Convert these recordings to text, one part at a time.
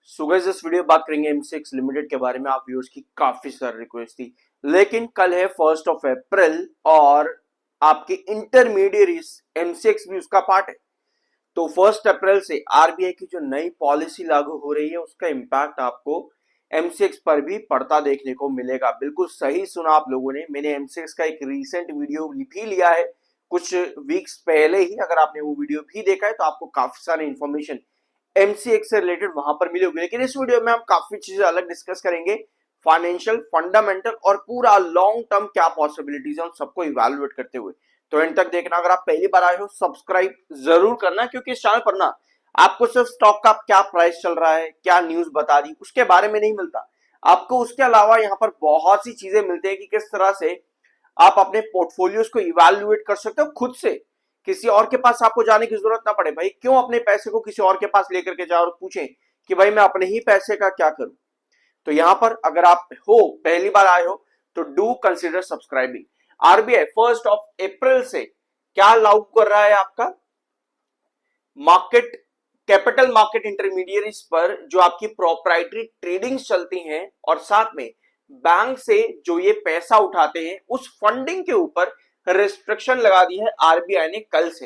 So guys इस video में बात करेंगे एमसीएक्स लिमिटेड के बारे में। आप व्यूअर्स की काफी सारी रिक्वेस्ट थी, लेकिन कल है 1 अप्रैल और आपके इंटरमीडियरीज एमसीएक्स भी उसका पार्ट है। तो 1 अप्रैल से आरबीआई की जो नई पॉलिसी लागू हो रही है उसका इम्पैक्ट आपको एमसीएक्स पर भी पड़ता देखने को मिलेगा। बिल्कुल सही सुना आप लोगों ने, मैंने एमसीएक्स का एक रीसेंट वीडियो भी लिया है कुछ वीक्स पहले ही। अगर आपने वो वीडियो भी देखा है तो आपको काफी सारी इंफॉर्मेशन एमसीएक्स से रिलेटेड वहां पर मिली होगी। लेकिन इस वीडियो में हम काफी चीजें अलग डिस्कस करेंगे, फाइनेंशियल फंडामेंटल और पूरा लॉन्ग टर्म क्या पॉसिबिलिटीज है उन सबको इवैल्यूएट करते हुए। तो एंड तक देखना। अगर आप पहली बार आए हो सब्सक्राइब जरूर करना, क्योंकि इस चैनल पर ना आपको सिर्फ स्टॉक का क्या प्राइस चल रहा है, क्या न्यूज बता दी, उसके बारे में नहीं मिलता। आपको उसके अलावा यहाँ पर बहुत सी चीजें मिलती है कि किस तरह से आप अपने पोर्टफोलियोज को इवैल्यूएट कर सकते हो खुद से। किसी और के पास आपको जाने की जरूरत ना पड़े। भाई क्यों अपने पैसे को किसी और के पास लेकर के जाओ और पूछें कि भाई मैं अपने ही पैसे का क्या करूं। तो यहां पर अगर आप हो पहली बार आए हो तो डू कंसिडर सब्सक्राइबिंग। आरबीआई 1 अप्रैल से क्या लागू कर रहा है आपका मार्केट कैपिटल मार्केट इंटरमीडियरीज पर जो आपकी प्रोप्राइटरी ट्रेडिंग्स चलती हैं और साथ में बैंक से जो ये पैसा उठाते हैं उस फंडिंग के ऊपर रिस्ट्रिक्शन लगा दी है आरबीआई ने कल से।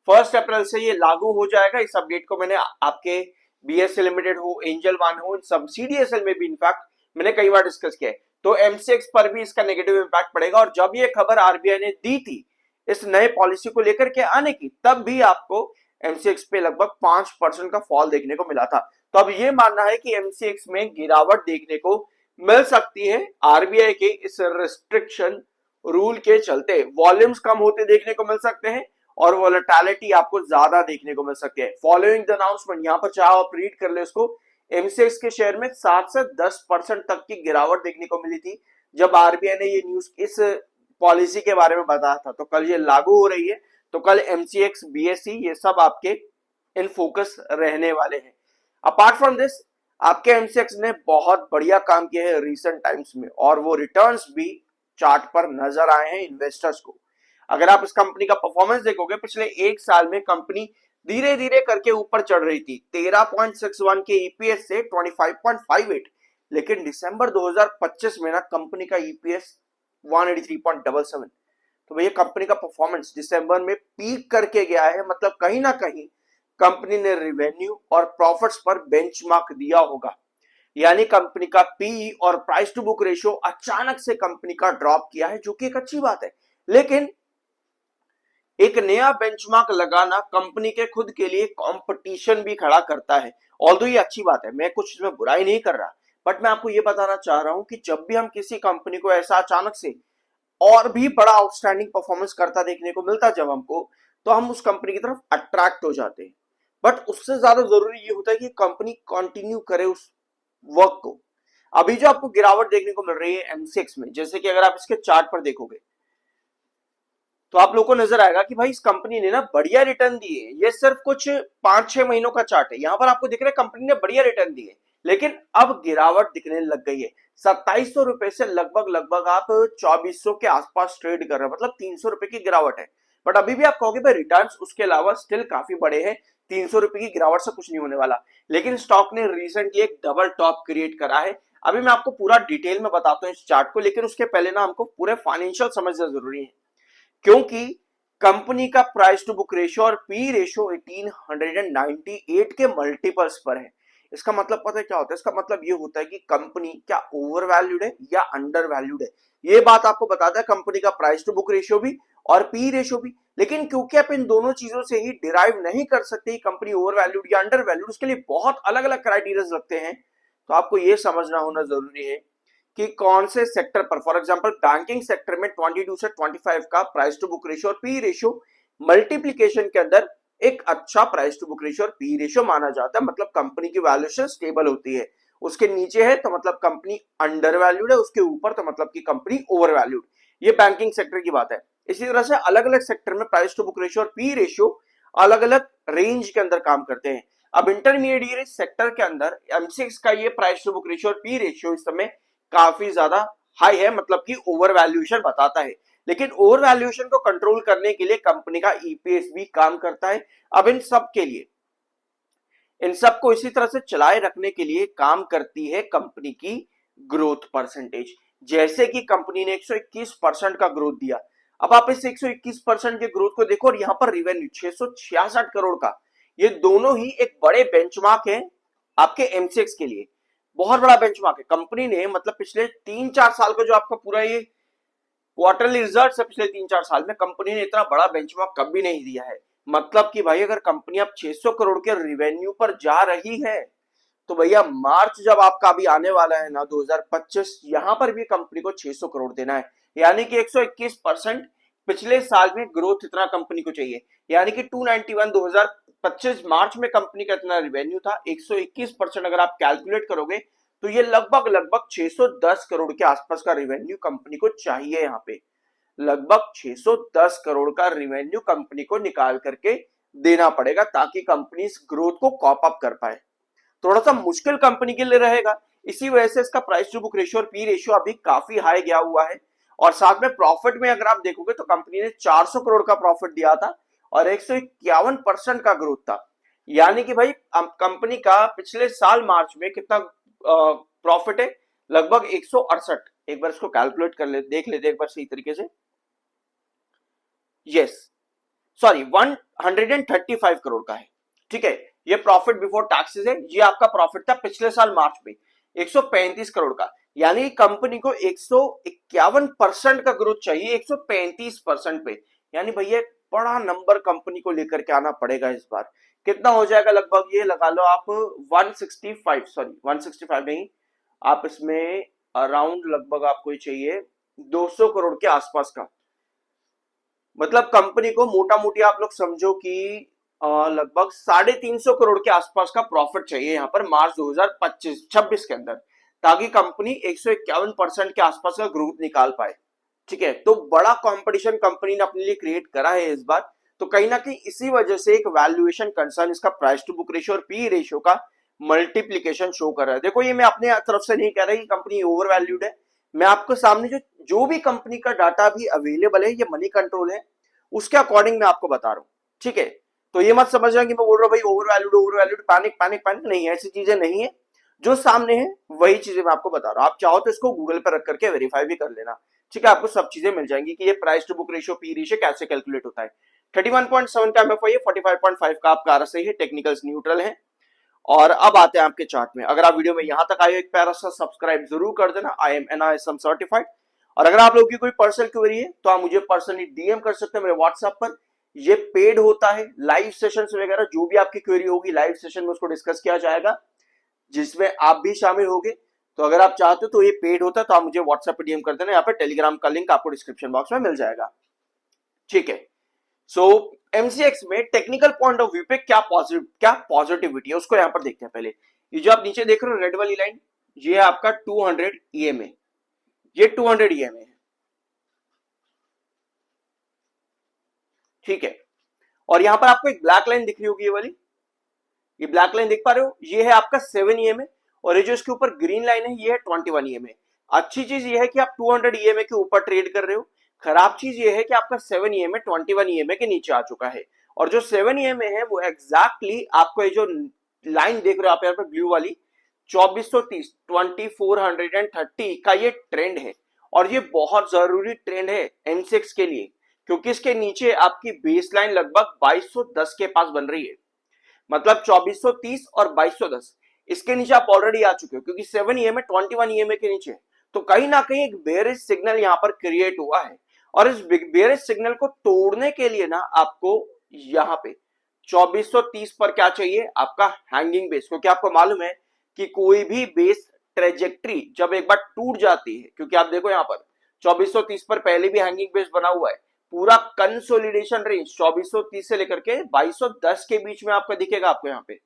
1 अप्रैल से ये लागू हो जाएगा। इस अपडेट को मैंने आपके बीएसए लिमिटेड हो, एंजल वन हो, सब सीडीएसएल में भी इनफैक्ट मैंने कई बार डिस्कस किया है। तो एमसीएक्स पर भी इसका नेगेटिव इंपैक्ट पड़ेगा। और जब ये खबर आरबीआई ने दी थी इस नए पॉलिसी को लेकर के आने की, तब भी आपको एमसीएक्स पे लगभग 5% का फॉल देखने को मिला था। तो अब ये मानना है कि एमसीएक्स में गिरावट देखने को मिल सकती है आरबीआई के इस रिस्ट्रिक्शन रूल के चलते। वॉल्यूम्स कम होते देखने को मिल सकते हैं और वोलेटिलिटी आपको ज्यादा देखने को मिल सकती है। फॉलोइंग द अनाउंसमेंट, यहां पर चाहे आप रीड कर ले उसको, एमसीएक्स के शेयर में 7 से 10% तक की गिरावट देखने को मिली थी जब आरबीआई ने ये न्यूज इस पॉलिसी के बारे में बताया था। तो कल ये लागू हो रही है, तो कल एमसीएक्स, बीएसई ये सब आपके इन फोकस रहने वाले हैं। अपार्ट फ्रॉम दिस आपके एमसीएक्स ने बहुत बढ़िया काम किया है रिसेंट टाइम्स में और वो रिटर्न्स भी चार्ट पर नजर आए हैं इन्वेस्टर्स को। अगर आप इस कंपनी का परफॉर्मेंस देखोगे पिछले एक साल में कंपनी धीरे धीरे करके ऊपर चढ़ रही थी 13.61 के ईपीएस से 25.58, लेकिन दिसंबर 2025 में ना कंपनी का ईपीएस 183.77। तो भैया कंपनी का परफॉर्मेंस दिसंबर में पीक करके गया है, मतलब कहीं ना कहीं कंपनी ने रेवेन्यू और प्रॉफिट्स पर बेंचमार्क दिया होगा। यानी कंपनी का पी और प्राइस टू बुक रेशियो अचानक से कंपनी का ड्रॉप किया है, जो कि एक अच्छी बात है। लेकिन एक नया बेंचमार्क लगाना कंपनी के खुद के लिए कंपटीशन भी खड़ा करता है। ऑल्दो ये अच्छी बात है, मैं कुछ इसमें बुराई नहीं कर रहा, बट मैं आपको ये बताना चाह रहा हूं कि जब भी हम किसी कंपनी को ऐसा अचानक से और भी बड़ा आउटस्टैंडिंग परफॉर्मेंस करता देखने को मिलता जब हमको, तो हम उस कंपनी की तरफ अट्रैक्ट हो जाते हैं। बट उससे ज्यादा जरूरी ये होता है कि कंपनी कंटिन्यू करे उस वर्क को। अभी जो आपको गिरावट देखने को मिल रही है एमसीएक्स में, जैसे कि अगर आप इसके चार्ट पर देखोगे तो आप लोगों को नजर आएगा कि भाई इस कंपनी ने ना बढ़िया रिटर्न दिए। ये सिर्फ कुछ 5-6 महीनों का चार्ट है, यहां पर आपको दिख रहा है कंपनी ने बढ़िया रिटर्न दिए, लेकिन अब गिरावट दिखने लग गई है। 2700 रुपए से लगभग लगभग आप 2400 के आसपास ट्रेड कर रहे हैं, मतलब 300 रुपए की गिरावट है। बट अभी भी आप कहोगे भाई रिटर्न उसके अलावा स्टिल काफी बड़े हैं, 300 रुपए की गिरावट से कुछ नहीं होने वाला। लेकिन स्टॉक ने रिसेंटली एक डबल टॉप क्रिएट करा है। अभी मैं आपको पूरा डिटेल में बताता हूँ इस चार्ट को, लेकिन उसके पहले ना हमको पूरे फाइनेंशियल समझना जरूरी है, क्योंकि कंपनी का प्राइस टू बुक रेशियो और पी रेशियो 1898 के मल्टीपल्स पर है। इसका मतलब पता है क्या होता है? इसका मतलब ये होता है कि कंपनी क्या ओवर वैल्यूड है या अंडर वैल्यूड है। ये बात आपको बताता है कंपनी का प्राइस टू बुक रेशियो भी और पी रेशियो भी। लेकिन क्योंकि आप इन दोनों चीजों से ही डिराइव नहीं कर सकते कंपनी ओवर वैल्यूड या अंडर वैल्यूड, उसके लिए बहुत अलग अलग क्राइटेरिया लगते हैं। तो आपको ये समझना होना जरूरी है कि कौन से सेक्टर पर, फॉर एग्जांपल बैंकिंग सेक्टर में 22 से 25 का प्राइस टू बुक रेशियो और पी रेशियो मल्टीप्लिकेशन के अंदर एक अच्छा प्राइस टू बुक रेशियो और पी रेशियो माना जाता है, मतलब कंपनी की वैल्यूएशन स्टेबल होती है। उसके नीचे है तो मतलब कंपनी अंडर वैल्यूड है, उसके ऊपर तो मतलब की कंपनी ओवर वैल्यूड। ये बैंकिंग सेक्टर की बात है। इसी तरह से अलग अलग सेक्टर में प्राइस टू बुक रेशियो और पी रेशियो अलग अलग रेंज के अंदर काम करते हैं। अब इंटरमीडिएट सेक्टर के अंदर एमसीएक्स का ये प्राइस टू बुक रेशियो और पी रेशियो इस समय काफी ज्यादा हाई है, मतलब कि ओवर वैल्यूएशन बताता है। लेकिन ओवर वैल्यूएशन को कंट्रोल करने के लिए कंपनी का ईपीएस भी काम करता है। अब इन सब के लिए इन सबको इसी तरह से चलाए रखने के लिए काम करती है कंपनी की ग्रोथ परसेंटेज। जैसे कि कंपनी ने 121% का ग्रोथ दिया, अब आप इस 121% के ग्रोथ को देखो और यहां पर रेवेन्यू 666 करोड़ का, ये दोनों ही एक बड़े बेंचमार्क है आपके एमसीएक्स के लिए, बहुत बड़ा बेंचमार्क है। कंपनी ने मतलब पिछले 3-4 साल का जो आपका पूरा ये क्वार्टरली रिजल्ट है, पिछले 3-4 साल में कंपनी ने इतना बड़ा बेंचमार्क कभी नहीं दिया है। मतलब कि भाई अगर कंपनी अब 600 करोड़ के रेवेन्यू पर जा रही है तो भैया मार्च जब आपका अभी आने वाला है ना 2025, यहां पर भी कंपनी को 600 करोड़ देना है, यानी कि 121% पिछले साल में ग्रोथ इतना कंपनी को चाहिए, यानी कि 291 2025 मार्च में कंपनी का इतना रेवेन्यू था, 121% अगर आप कैलकुलेट करोगे तो ये लगभग लगभग 610 करोड़ के आसपास का रेवेन्यू कंपनी को चाहिए। यहाँ पे लगभग 610 करोड़ का रेवेन्यू कंपनी को निकाल करके देना पड़ेगा ताकि कंपनी इस ग्रोथ को कॉप अप कर पाए। थोड़ा सा मुश्किल कंपनी के लिए रहेगा, इसी वजह से इसका प्राइस टू बुक रेशियो और पी रेशियो अभी काफी हाई गया हुआ है। और साथ में प्रॉफिट में अगर आप देखोगे तो कंपनी ने 400 करोड़ का प्रॉफिट दिया था और 151% का ग्रोथ था, यानी कि भाई कंपनी का पिछले साल मार्च में कितना प्रॉफिट है, लगभग 168। एक बार इसको कैलकुलेट कर ले, देख लेते एक बार सही तरीके से। यस, सॉरी 135 करोड़ का है, ठीक है। ये प्रॉफिट बिफोर टैक्सेस है, ये आपका प्रॉफिट था पिछले साल मार्च में 135 करोड़ का, यानी कंपनी को 151% का ग्रोथ चाहिए 135% पे, यानी भैया एक बड़ा नंबर कंपनी को लेकर के आना पड़ेगा इस बार। कितना हो जाएगा लगभग, ये लगा लो आप 165, सॉरी 165 नहीं, आप इसमें अराउंड लगभग आपको चाहिए 200 करोड़ के आसपास का। मतलब कंपनी को मोटा मोटी आप लोग समझो कि लगभग 350 करोड़ के आसपास का प्रॉफिट चाहिए यहाँ पर मार्च 2025-26 के अंदर, ताकि कंपनी 151% के आसपास का ग्रोथ निकाल पाए, ठीक है। तो बड़ा कंपटीशन कंपनी ने अपने लिए क्रिएट करा है इस बार, तो कहीं ना कहीं इसी वजह से एक वैल्यूएशन कंसर्न इसका प्राइस टू बुक रेशियो और पी रेशियो का मल्टीप्लीकेशन शो कर रहा है। देखो ये मैं अपने तरफ से नहीं कह रहा कि कंपनी ओवर वैल्यूड है, मैं आपको सामने जो भी कंपनी का डाटा भी अवेलेबल है, ये मनी कंट्रोल है, उसके अकॉर्डिंग मैं आपको बता रहा हूं, ठीक है। तो ये मत समझना कि मैं बोल रहा हूं भाई over valued panic panic panic, नहीं, ऐसी चीजें नहीं है। जो सामने है वही चीजें मैं आपको बता रहा हूं, आप चाहो तो इसको गूगल पर रख करके वेरीफाई भी कर लेना, ठीक है। आपको सब चीजें मिल जाएंगी कि ये price to book ratio P ratio कैसे कैलकुलेट होता है। 31.7 का एमएफआई है, 45.5 का आपका आरएसआई है, टेक्निकल्स न्यूट्रल है। और अब आते हैं आपके चार्ट में। अगर आप वीडियो में यहां तक आए हो एक प्यारा सा सब्सक्राइब जरूर कर देना, आई एम एनआईएसएम सर्टिफाइड। और अगर आप लोगों की कोई पर्सनल क्वेरी है तो आप मुझे पर्सनली डीएम कर सकते हैं मेरे व्हाट्सएप पर, ये पेड होता है, लाइव सेशंस वगैरह जो भी आपकी क्वेरी होगी लाइव सेशन में उसको डिस्कस किया जाएगा, जिसमें आप भी शामिल होगे। तो अगर आप चाहते हो तो ये पेड होता है, तो आप मुझे व्हाट्सएप पर डीएम कर देना, यहाँ पर टेलीग्राम का लिंक आपको डिस्क्रिप्शन बॉक्स में मिल जाएगा, ठीक है। सो एमसीएक्स में टेक्निकल पॉइंट ऑफ व्यू पे क्या पॉजिटिविटी है उसको यहां पर देखते हैं। पहले ये जो आप नीचे देख रहे हो रेड वाली लाइन, ये है आपका 200 ईएमए, ये 200 ईएमए है, ठीक है। और यहां पर आपको एक ब्लैक लाइन दिख रही होगी, ये वाली, ये ब्लैक लाइन देख पा रहे हो, ये है आपका 7 ईएमए, और ये जो इसके ऊपर ग्रीन लाइन है ये है 21 ईएमए। अच्छी चीज ये है कि आप 200 ईएमए के ऊपर ट्रेड कर रहे हो, खराब चीज ये है कि आपका 7 ईएमए 21 ईएमए के नीचे आ चुका है। और जो 7 ईएमए है वो एग्जैक्टली आपको ये जो लाइन देख रहे हो आप यहाँ पर ब्लू वाली 2430 2430 का ये ट्रेंड है, और ये बहुत जरूरी ट्रेंड है एमसीएक्स के लिए, क्योंकि इसके नीचे आपकी बेस लाइन लगभग 2210 के पास बन रही है। मतलब 2430 और 2210 इसके नीचे आप ऑलरेडी आ चुके हो, क्योंकि 7 ईएमए 21 ईएमए के नीचे, तो कहीं ना कहीं एक बेयरिश सिग्नल यहां पर क्रिएट हुआ है। और इस बेयरिश सिग्नल को तोड़ने के लिए ना आपको यहां पे 2430 पर क्या चाहिए, आपका हैंगिंग बेस, क्योंकि आपको मालूम है कि कोई भी बेस ट्रेजेक्ट्री जब एक बार टूट जाती है, क्योंकि आप देखो यहां पर 2430 पर पहले भी हैंगिंग बेस बना हुआ है, पूरा कंसोलिडेशन रेंज 2430 से लेकर के 2210 के बीच में आपका दिखेगा आपको यहाँ पे।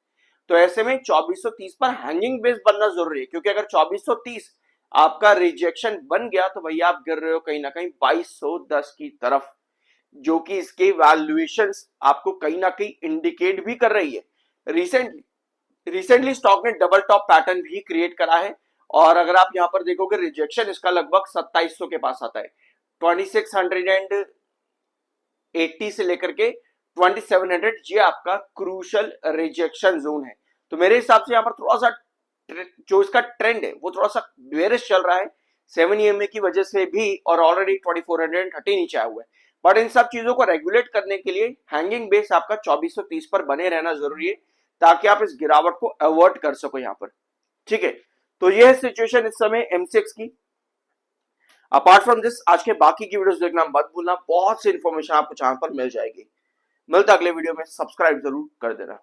तो ऐसे में 2430 पर हैंगिंग बेस बनना जरूरी है, क्योंकि अगर 2430 आपका रिजेक्शन बन गया तो भैया आप गिर रहे हो कहीं ना कहीं 2210 की तरफ, जो कि इसके वैल्यूएशंस आपको कहीं ना कहीं इंडिकेट भी कर रही है। रिसेंटली स्टॉक ने डबल टॉप पैटर्न भी क्रिएट करा है, और अगर आप यहां पर देखोगे रिजेक्शन इसका लगभग 2700 के पास आता है, 2680 से लेकर के 2700, ये आपका क्रूशल रिजेक्शन जोन है। तो मेरे हिसाब से यहाँ पर थोड़ा सा जो इसका ट्रेंड है वो थोड़ा सा बेरिश चल रहा है 7 EMA की वजह से भी, और ऑलरेडी 2430 नीचे आया हुआ है। बट इन सब चीजों को रेगुलेट करने के लिए हैंगिंग बेस आपका 2430 पर बने रहना जरूरी है, ताकि आप इस गिरावट को अवॉइड कर सको यहाँ पर। ठीक है, तो ये है सिचुएशन इस समय एमसीएक्स की। अपार्ट फ्रॉम दिस, आज के बाकी की वीडियोस देखना मत भूलना, बहुत सी इंफॉर्मेशन आपको चैनल पर मिल जाएगी। मिलता अगले वीडियो में, सब्सक्राइब जरूर कर देना।